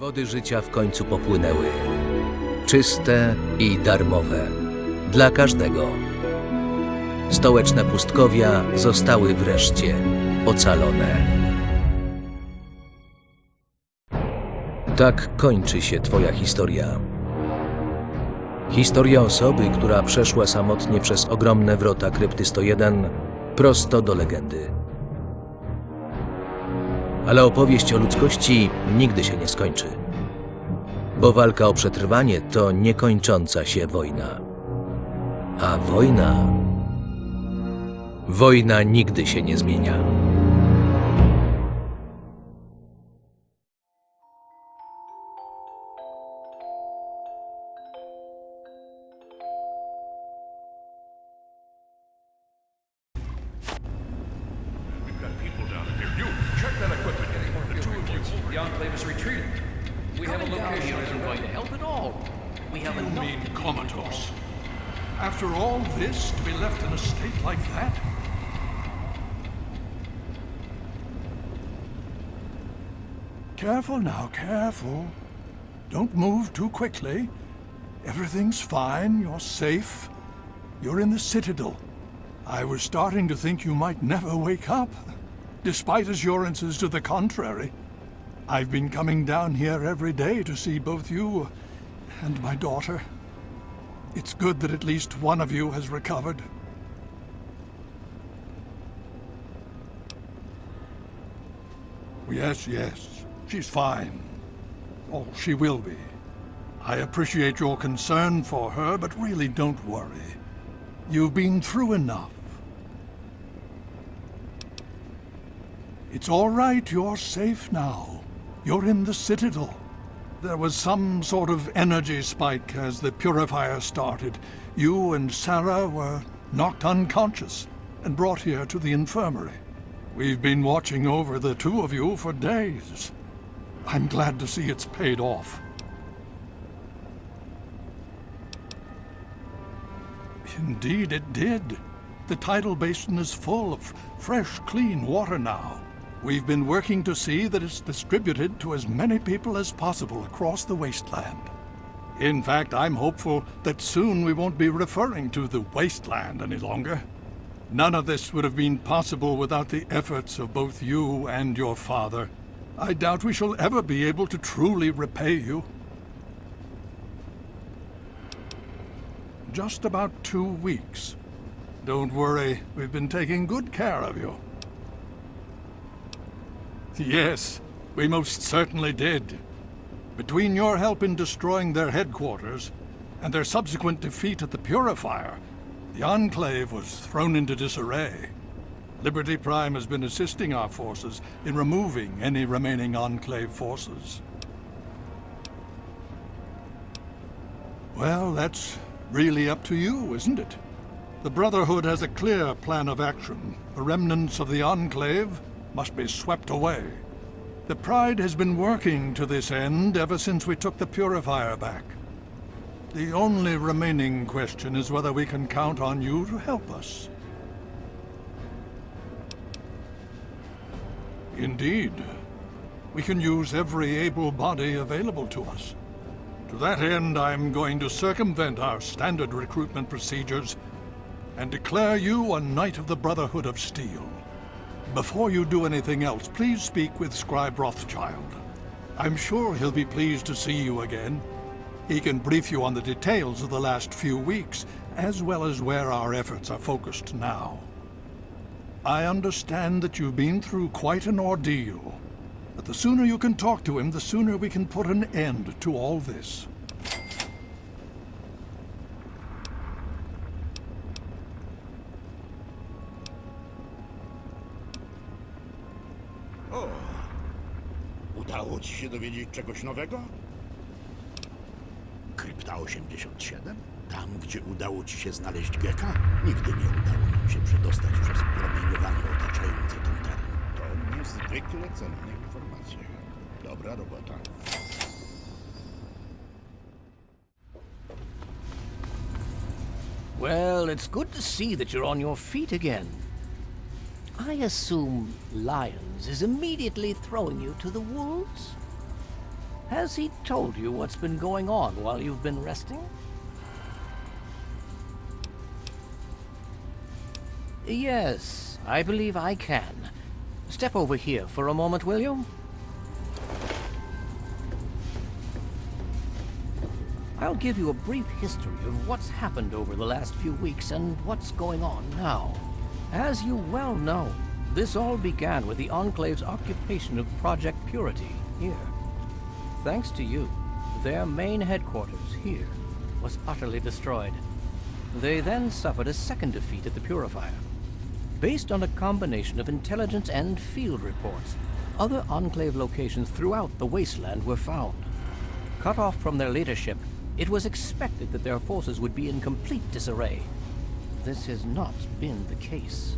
Wody życia w końcu popłynęły. Czyste i darmowe. Dla każdego. Stołeczne pustkowia zostały wreszcie ocalone. Tak kończy się twoja historia. Historia osoby, która przeszła samotnie przez ogromne wrota krypty 101 prosto do legendy. Ale opowieść o ludzkości nigdy się nie skończy. Bo walka o przetrwanie to niekończąca się wojna. A wojna nigdy się nie zmienia. The Enclave is retreating. We have a location that isn't going to help at all. We have You enough. mean comatose? After all this, to be left in a state like that? Careful now, careful. Don't move too quickly. Everything's fine, you're safe. You're in the Citadel. I was starting to think you might never wake up, despite assurances to the contrary. I've been coming down here every day to see both you and my daughter. It's good that at least one of you has recovered. Yes, yes, she's fine. Oh, she will be. I appreciate your concern for her, but really don't worry. You've been through enough. It's all right, you're safe now. You're in the Citadel. There was some sort of energy spike as the purifier started. You and Sarah were knocked unconscious and brought here to the infirmary. We've been watching over the two of you for days. I'm glad to see it's paid off. Indeed it did. The tidal basin is full of fresh, clean water now. We've been working to see that it's distributed to as many people as possible across the wasteland. In fact, I'm hopeful that soon we won't be referring to the wasteland any longer. None of this would have been possible without the efforts of both you and your father. I doubt we shall ever be able to truly repay you. Just about 2 weeks. Don't worry, we've been taking good care of you. Yes, we most certainly did. Between your help in destroying their headquarters and their subsequent defeat at the Purifier, the Enclave was thrown into disarray. Liberty Prime has been assisting our forces in removing any remaining Enclave forces. Well, that's really up to you, isn't it? The Brotherhood has a clear plan of action. The remnants of the Enclave must be swept away. The Pride has been working to this end ever since we took the Purifier back. The only remaining question is whether we can count on you to help us. Indeed. We can use every able body available to us. To that end, I'm going to circumvent our standard recruitment procedures and declare you a Knight of the Brotherhood of Steel. Before you do anything else, please speak with Scribe Rothschild. I'm sure he'll be pleased to see you again. He can brief you on the details of the last few weeks, as well as where our efforts are focused now. I understand that you've been through quite an ordeal, but the sooner you can talk to him, the sooner we can put an end to all this. O, udało ci się dowiedzieć czegoś nowego? Krypta 87? Tam, gdzie udało ci się znaleźć Geka? Nigdy nie udało nam się przedostać przez promieniowanie otaczające ten teren. To niezwykle cenne informacje. Dobra robota. Well, it's good to see that you're on your feet again. I assume Lions is immediately throwing you to the wolves? Has he told you what's been going on while you've been resting? Yes, I believe I can. Step over here for a moment, will you? I'll give you a brief history of what's happened over the last few weeks and what's going on now. As you well know, this all began with the Enclave's occupation of Project Purity here. Thanks to you, their main headquarters here was utterly destroyed. They then suffered a second defeat at the Purifier. Based on a combination of intelligence and field reports, other Enclave locations throughout the wasteland were found. Cut off from their leadership, it was expected that their forces would be in complete disarray. This has not been the case.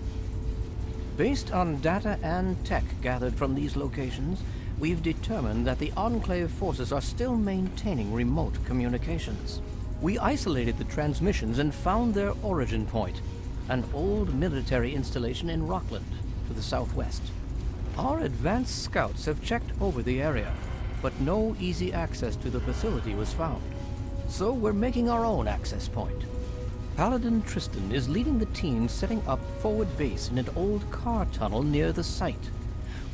Based on data and tech gathered from these locations, we've determined that the Enclave forces are still maintaining remote communications. We isolated the transmissions and found their origin point, an old military installation in Rockland, to the southwest. Our advanced scouts have checked over the area, but no easy access to the facility was found. So we're making our own access point. Paladin Tristan is leading the team setting up forward base in an old car tunnel near the site.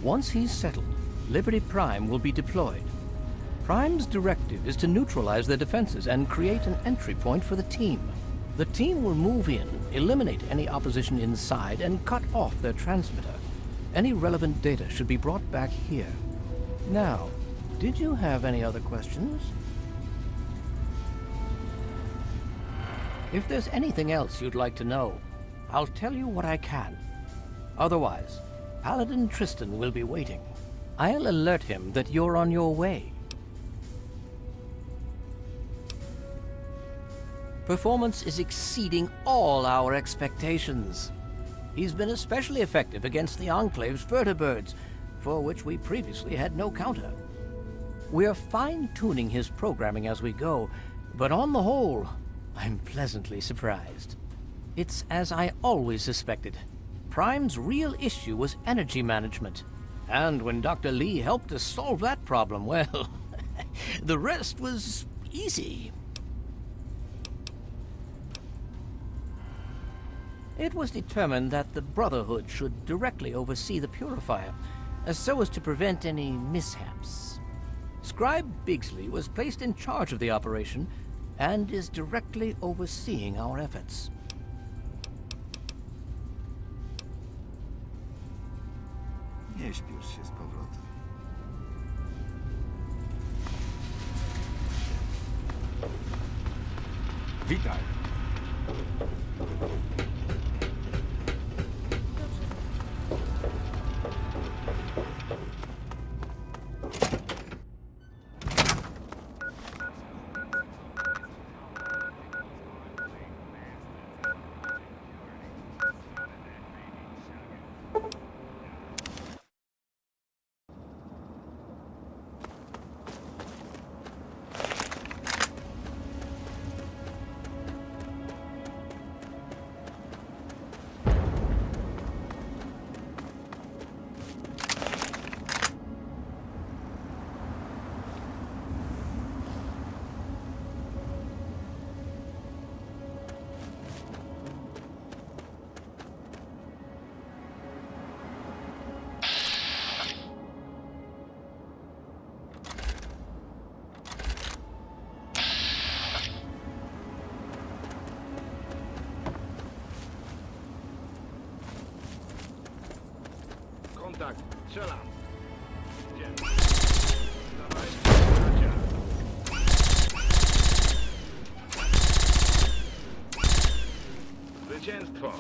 Once he's settled, Liberty Prime will be deployed. Prime's directive is to neutralize their defenses and create an entry point for the team. The team will move in, eliminate any opposition inside, and cut off their transmitter. Any relevant data should be brought back here. Now, did you have any other questions? If there's anything else you'd like to know, I'll tell you what I can. Otherwise, Paladin Tristan will be waiting. I'll alert him that you're on your way. Performance is exceeding all our expectations. He's been especially effective against the Enclave's vertibirds, for which we previously had no counter. We're fine-tuning his programming as we go, but on the whole, I'm pleasantly surprised. It's as I always suspected. Prime's real issue was energy management. And when Dr. Lee helped us solve that problem, well, the rest was easy. It was determined that the Brotherhood should directly oversee the Purifier, so as to prevent any mishaps. Scribe Bigsley was placed in charge of the operation and is directly overseeing our efforts. Nie śpiesz się z powrotem. Witaj. Kontakt, strzelam. Idziemy. Dawaj, bracia. Zwycięstwo.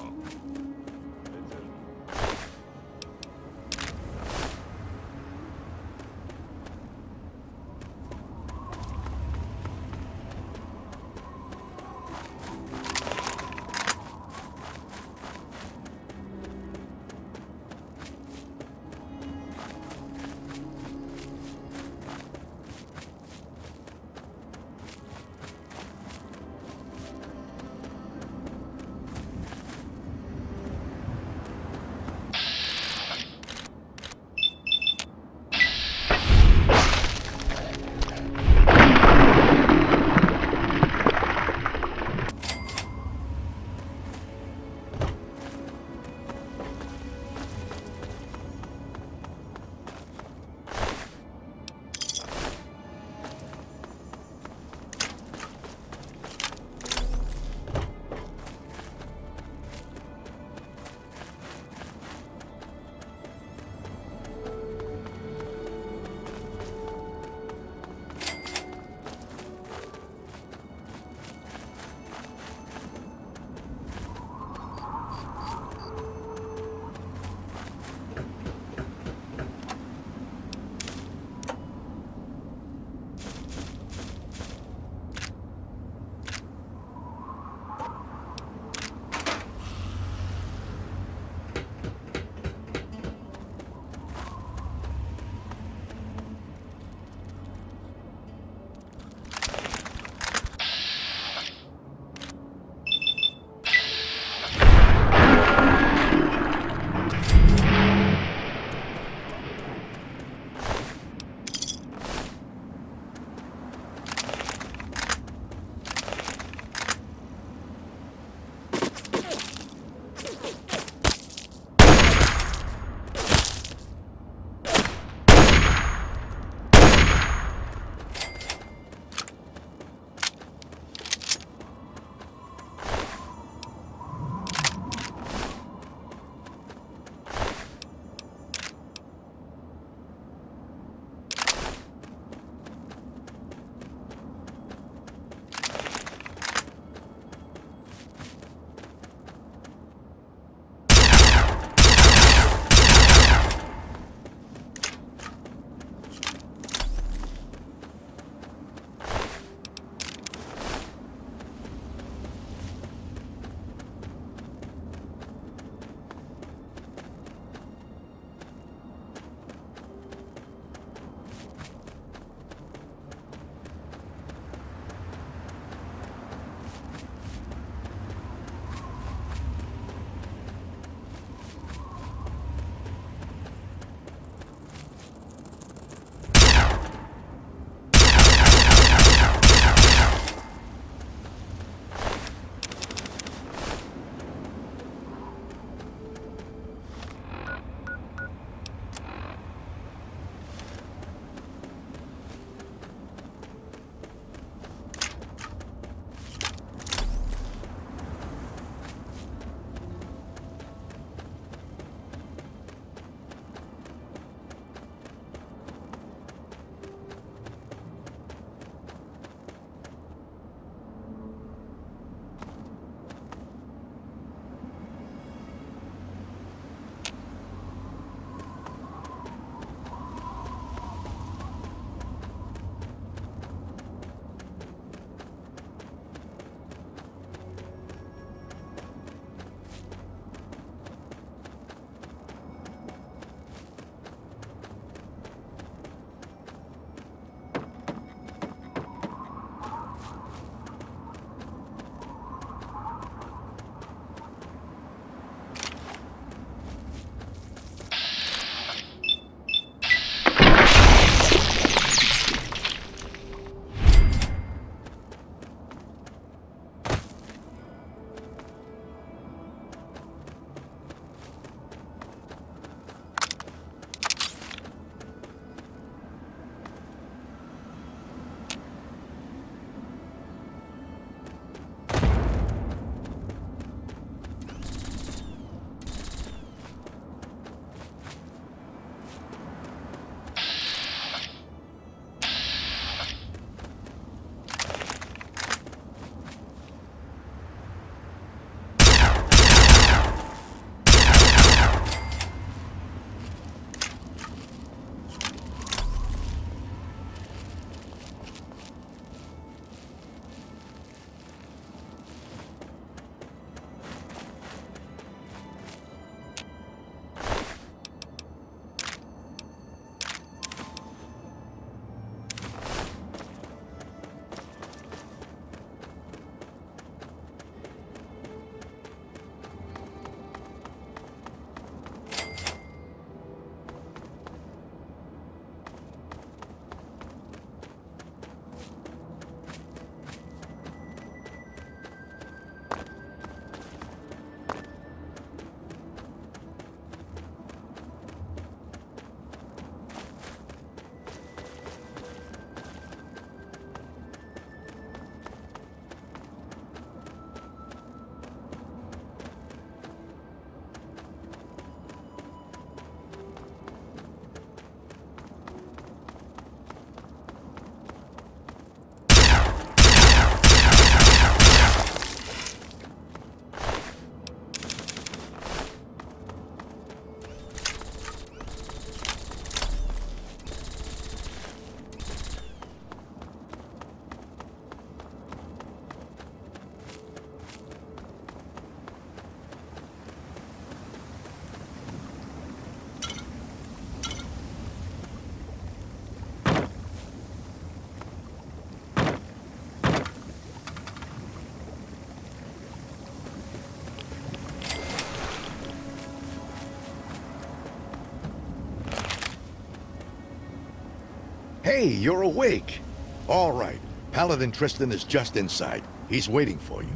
Hey, you're awake. All right. Paladin Tristan is just inside. He's waiting for you.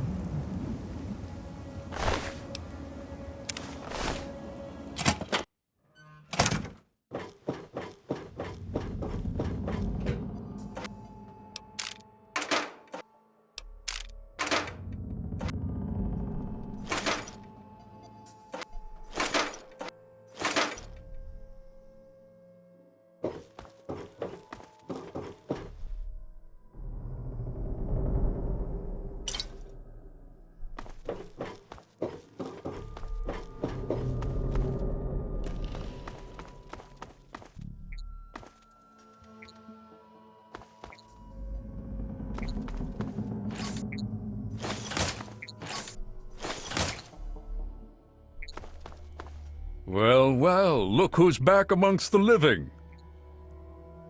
Well, well, look who's back amongst the living.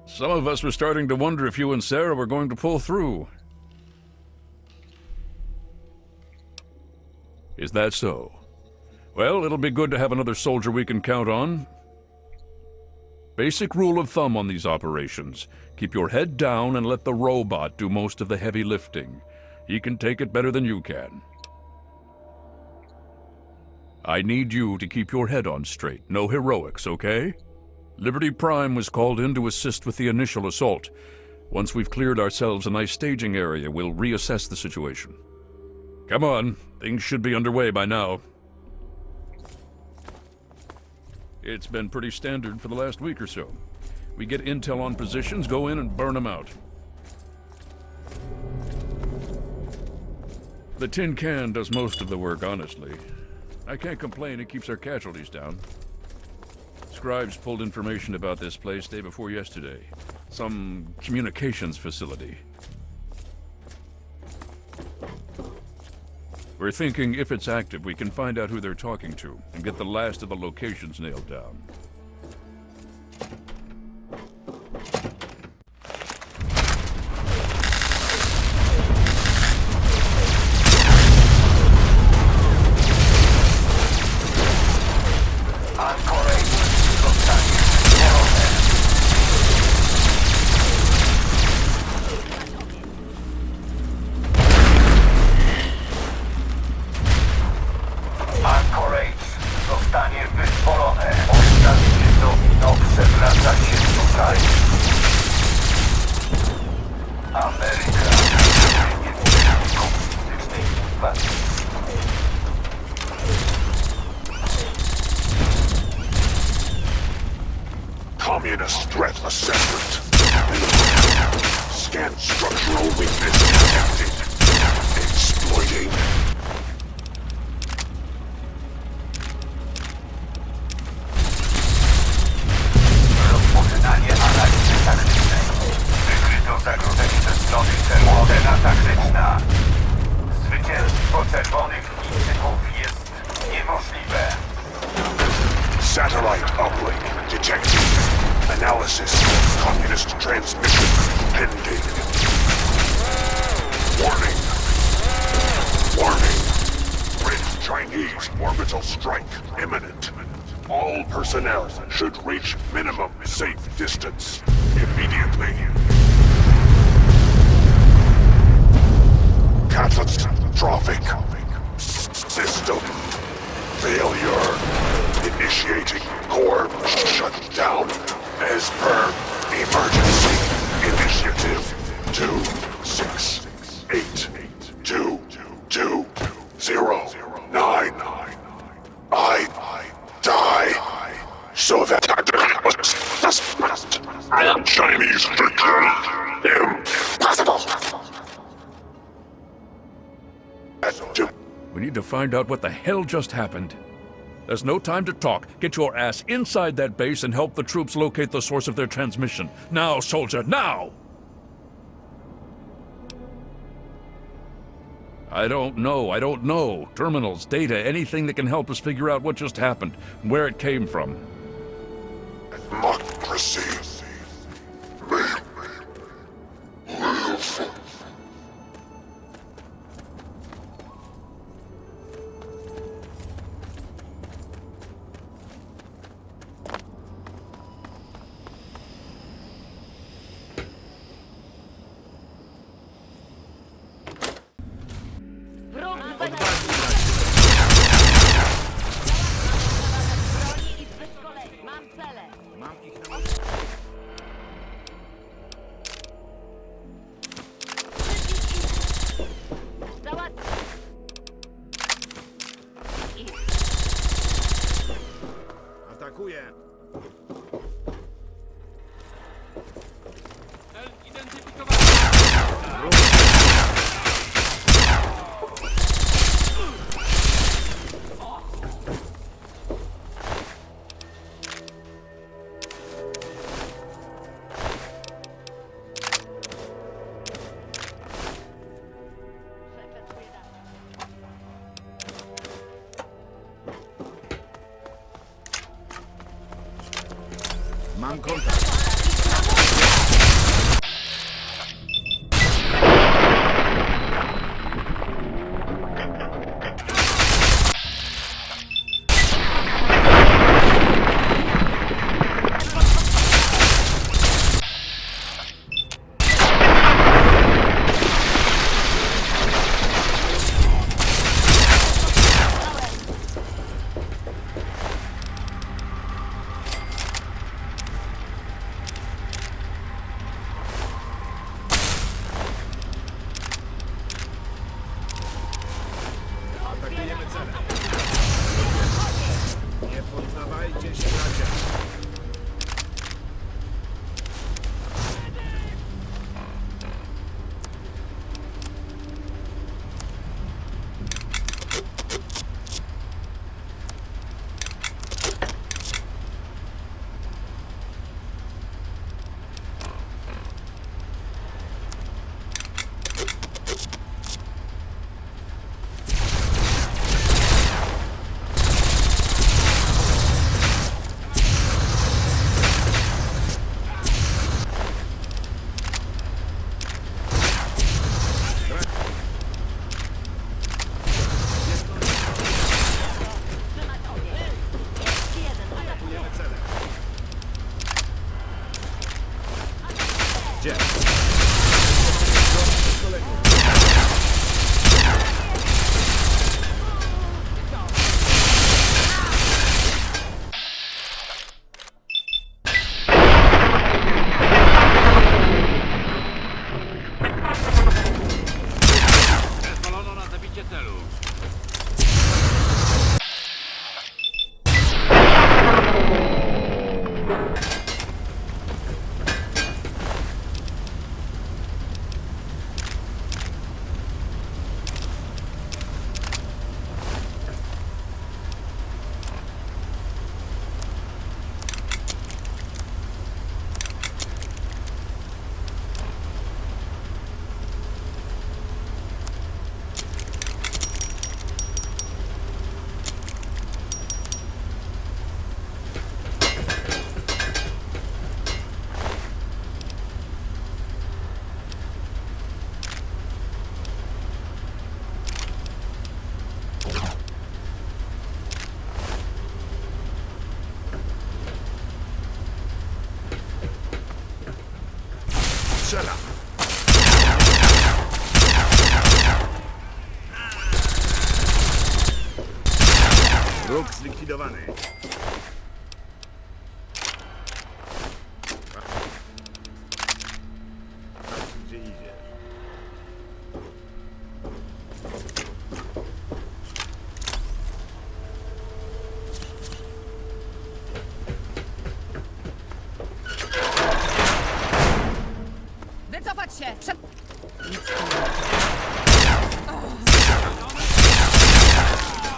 Some of us were starting to wonder if you and Sarah were going to pull through. Is that so? Well, it'll be good to have another soldier we can count on. Basic rule of thumb on these operations. Keep your head down and let the robot do most of the heavy lifting. He can take it better than you can. I need you to keep your head on straight. No heroics, okay? Liberty Prime was called in to assist with the initial assault. Once we've cleared ourselves a nice staging area, we'll reassess the situation. Come on, things should be underway by now. It's been pretty standard for the last week or so. We get intel on positions, go in and burn them out. The tin can does most of the work, honestly. I can't complain, it keeps our casualties down. Scribes pulled information about this place day before yesterday. Some communications facility. We're thinking if it's active, we can find out who they're talking to and get the last of the locations nailed down. Communist threat assessment. Scan structural weakness detected. Exploiting. Rozpoczynanie analizy taktycznej. Wykryto zagrożenie ze strony czerwona taktyczna. Zwycięstwo czerwonych Chińczyków jest niemożliwe. Satellite uplink detected. Analysis of communist transmission pending. Warning. Warning. Red Chinese orbital strike imminent. All personnel should reach minimum safe distance immediately. Catastrophic system failure. Initiating core shutdown as per emergency initiative 26822009. I die so that I am Chinese victory. Impossible. We need to find out what the hell just happened. There's no time to talk. Get your ass inside that base and help the troops locate the source of their transmission. Now, soldier, now! I don't know. Terminals, data, anything that can help us figure out what just happened, and where it came from. Democracy. Atakuję! Mam kontakt. Atakujemy cele. Nie poddawajcie się, bracia. Gdzie? Zezwolono na zabicie celu. Strzela! Wróg zlikwidowany. Patrz, gdzie idziesz. Wycofać się! Przed...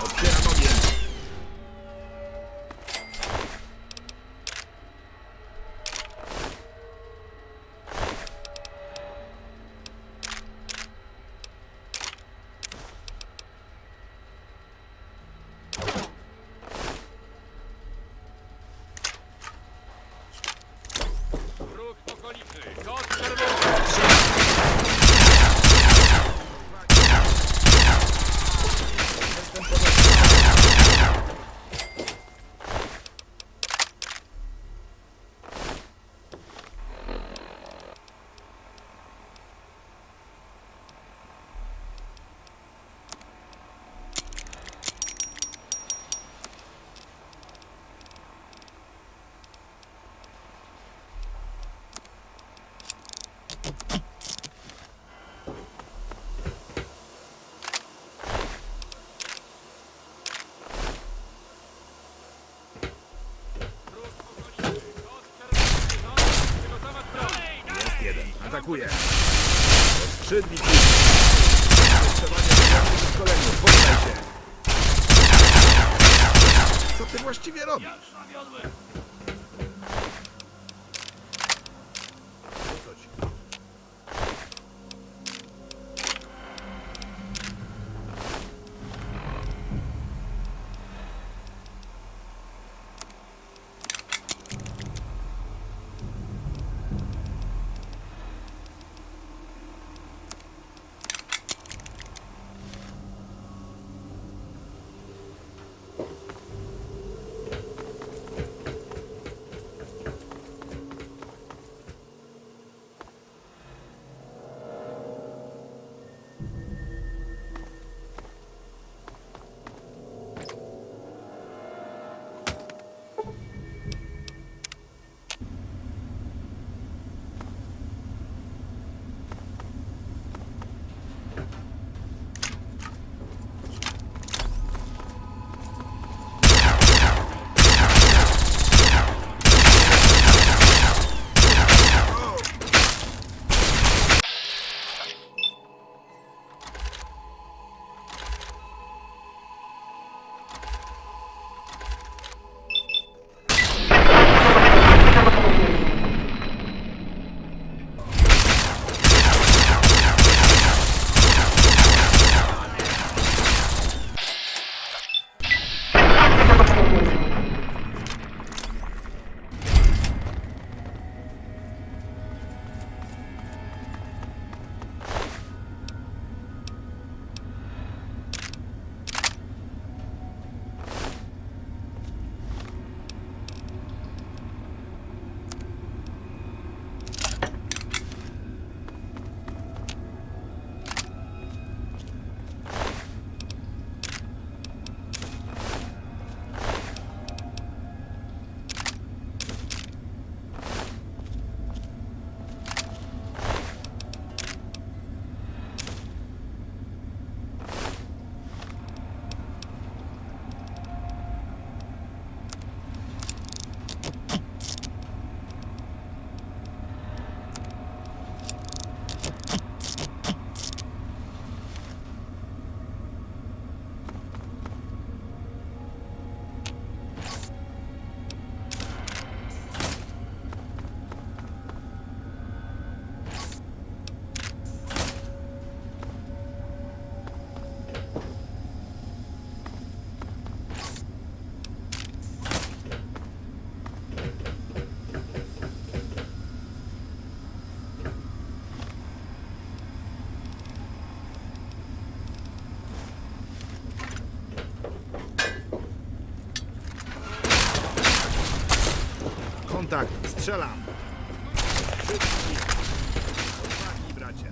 Otwieram ogień. Atakuję. Skrzydli. Testowanie zmiany w szkoleniu. Poddaj się. Co ty właściwie robisz? Kontakt, strzelam. Wszyscy. Odpadnij, bracia.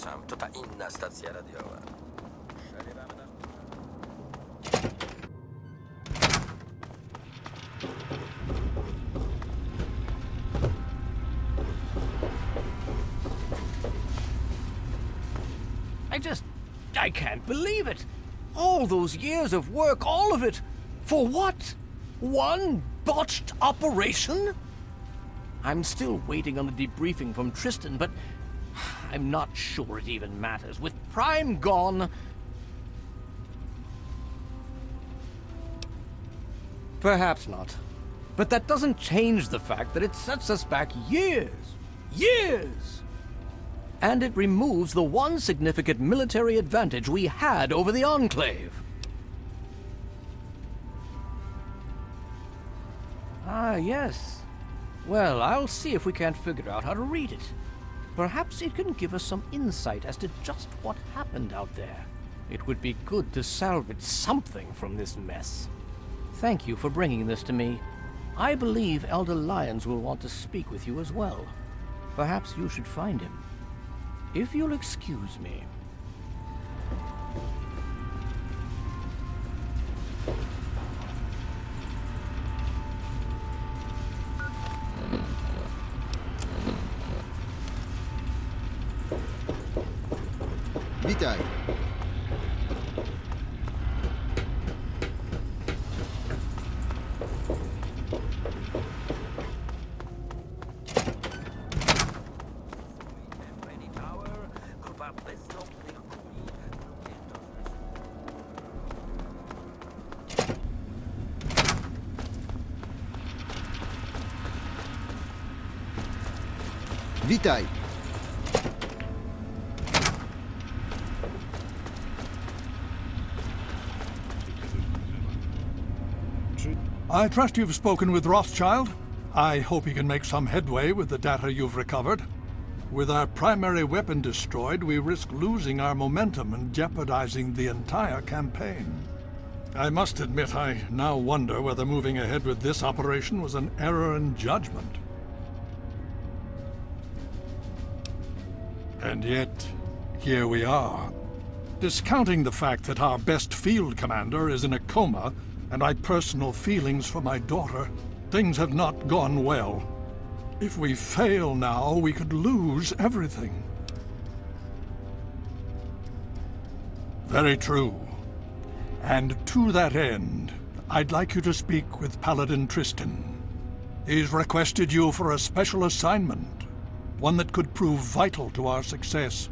Przepraszam, to ta inna stacja radiowa. Przerywamy nasz... I can't believe it. All those years of work, all of it. For what? One botched operation? I'm still waiting on the debriefing from Tristan, but I'm not sure it even matters. With Prime gone... Perhaps not. But that doesn't change the fact that it sets us back years. Years! And it removes the one significant military advantage we had over the Enclave. Ah, yes. Well, I'll see if we can't figure out how to read it. Perhaps it can give us some insight as to just what happened out there. It would be good to salvage something from this mess. Thank you for bringing this to me. I believe Elder Lyons will want to speak with you as well. Perhaps you should find him. If you'll excuse me. Witaj. Witaj. I trust you've spoken with Rothschild. I hope he can make some headway with the data you've recovered. With our primary weapon destroyed, we risk losing our momentum and jeopardizing the entire campaign. I must admit, I now wonder whether moving ahead with this operation was an error in judgment. And yet, here we are. Discounting the fact that our best field commander is in a coma, and my personal feelings for my daughter, things have not gone well. If we fail now, we could lose everything. Very true. And to that end, I'd like you to speak with Paladin Tristan. He's requested you for a special assignment, one that could prove vital to our success.